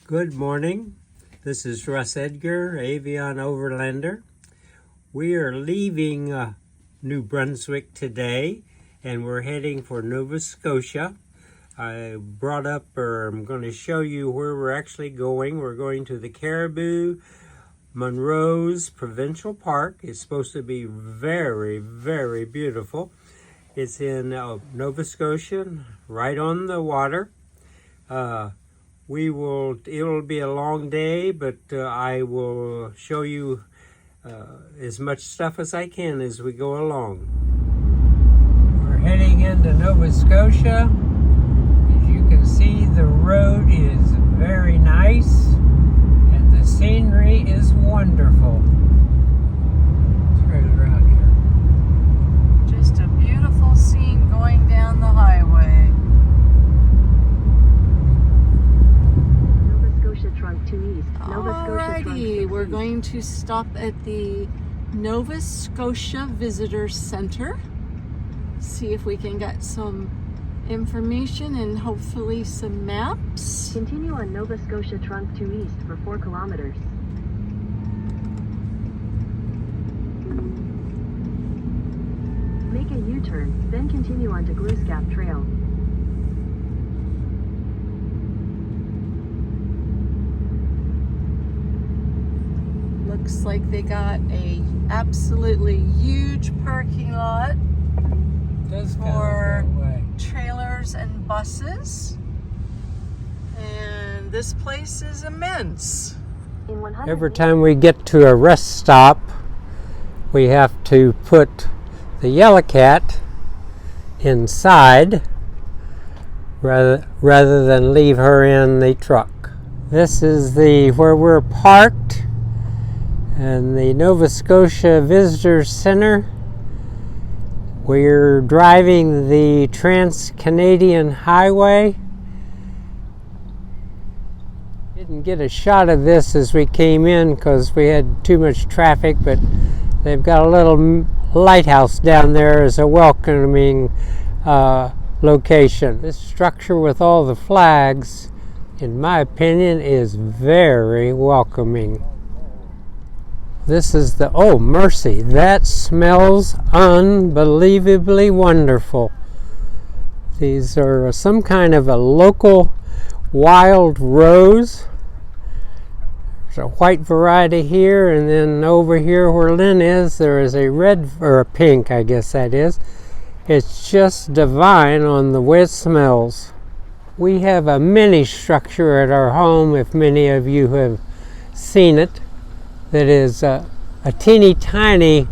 Good morning. This is Russ Edgar, Avion Overlander. We are leaving New Brunswick today, and we're heading for Nova Scotia. I brought up, or I'm going to show you where we're actually going. We're going to the Cariboo Munros Provincial Park. It's supposed to be very, very beautiful. It's in Nova Scotia, right on the water. It'll be a long day, but I will show you as much stuff as I can as we go along. We're heading into Nova Scotia. As you can see, the road is very nice and the scenery is wonderful. It's right around here. Just a beautiful scene going down the highway. Alrighty, we're going to stop at the Nova Scotia Visitor Center. See if we can get some information and hopefully some maps. Continue on Nova Scotia Trunk 2 East for 4 kilometers. Make a U-turn, then continue on to Glooscap Trail. Looks like they got a absolutely huge parking lot for trailers and buses. And this place is immense. Every time we get to a rest stop, we have to put the Yellow Cat inside rather than leave her in the truck. This is where we're parked, and the Nova Scotia Visitor Center. We're driving the Trans-Canadian Highway. Didn't get a shot of this as we came in because we had too much traffic, but they've got a little lighthouse down there as a welcoming location. This structure with all the flags, in my opinion, is very welcoming. This is oh mercy, that smells unbelievably wonderful. These are some kind of a local wild rose. There's a white variety here, and then over here where Lynn is, there is a red, or a pink, I guess that is. It's just divine on the way it smells. We have a mini structure at our home, if many of you have seen it, that is a teeny tiny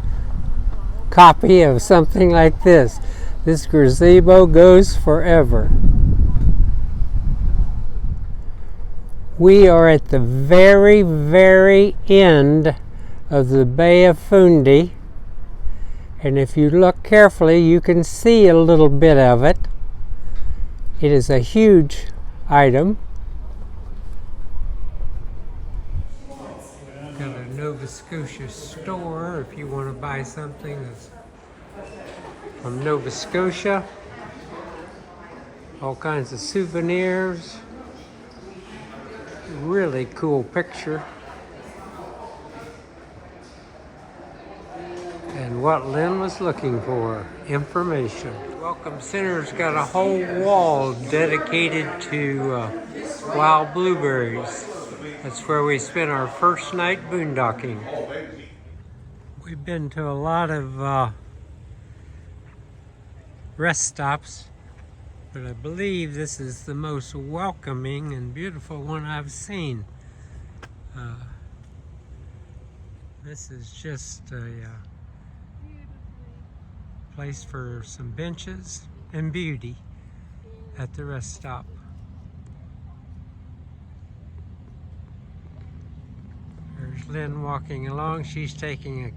copy of something like this. This gazebo goes forever. We are at the very, very end of the Bay of Fundy, and if you look carefully, you can see a little bit of it. It is a huge item. Got a Nova Scotia store if you want to buy something that's from Nova Scotia. All kinds of souvenirs. Really cool picture. And what Lynn was looking for, information. Welcome Center's got a whole wall dedicated to wild blueberries. That's where we spent our first night boondocking. We've been to a lot of rest stops, but I believe this is the most welcoming and beautiful one I've seen. This is just a place for some benches and beauty at the rest stop. There's Lynn walking along. She's taking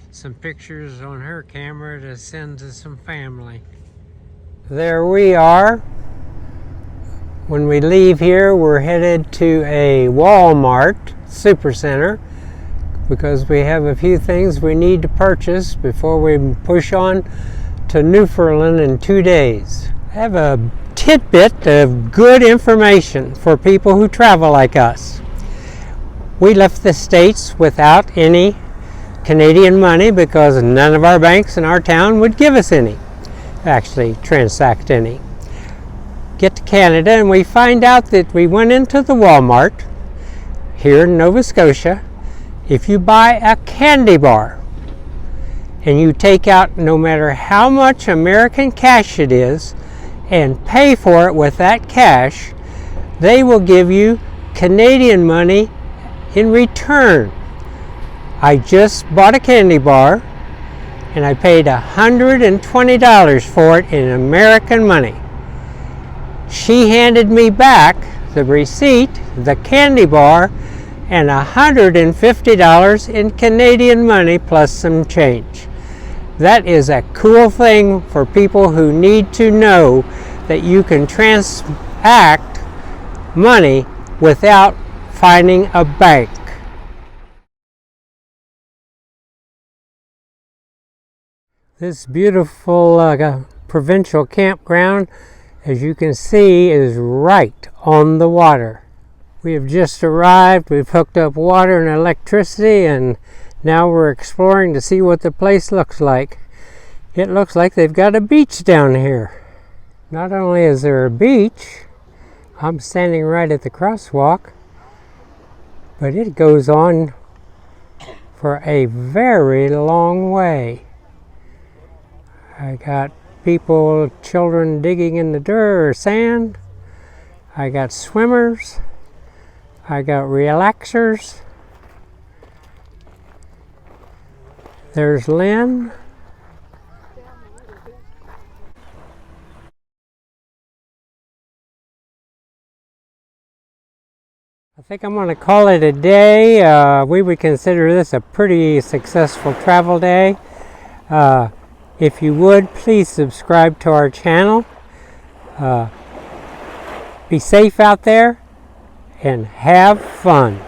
some pictures on her camera to send to some family. There we are. When we leave here, we're headed to a Walmart Supercenter because we have a few things we need to purchase before we push on to Newfoundland in 2 days. I have a tidbit of good information for people who travel like us. We left the States without any Canadian money because none of our banks in our town would give us any, actually transact any. Get to Canada and we find out that we went into the Walmart here in Nova Scotia. If you buy a candy bar and you take out no matter how much American cash it is and pay for it with that cash, they will give you Canadian money in return. I just bought a candy bar and I paid $120 for it in American money. She handed me back the receipt, the candy bar, and $150 in Canadian money plus some change. That is a cool thing for people who need to know that you can transact money without finding a bank. This beautiful provincial campground, as you can see, is right on the water. We have just arrived, we've hooked up water and electricity, and now we're exploring to see what the place looks like. It looks like they've got a beach down here. Not only is there a beach, I'm standing right at the crosswalk, but it goes on for a very long way. I got people, children digging in the dirt or sand. I got swimmers. I got relaxers. There's Lynn. I think I'm going to call it a day. We would consider this a pretty successful travel day. If you would, please subscribe to our channel. Be safe out there and have fun.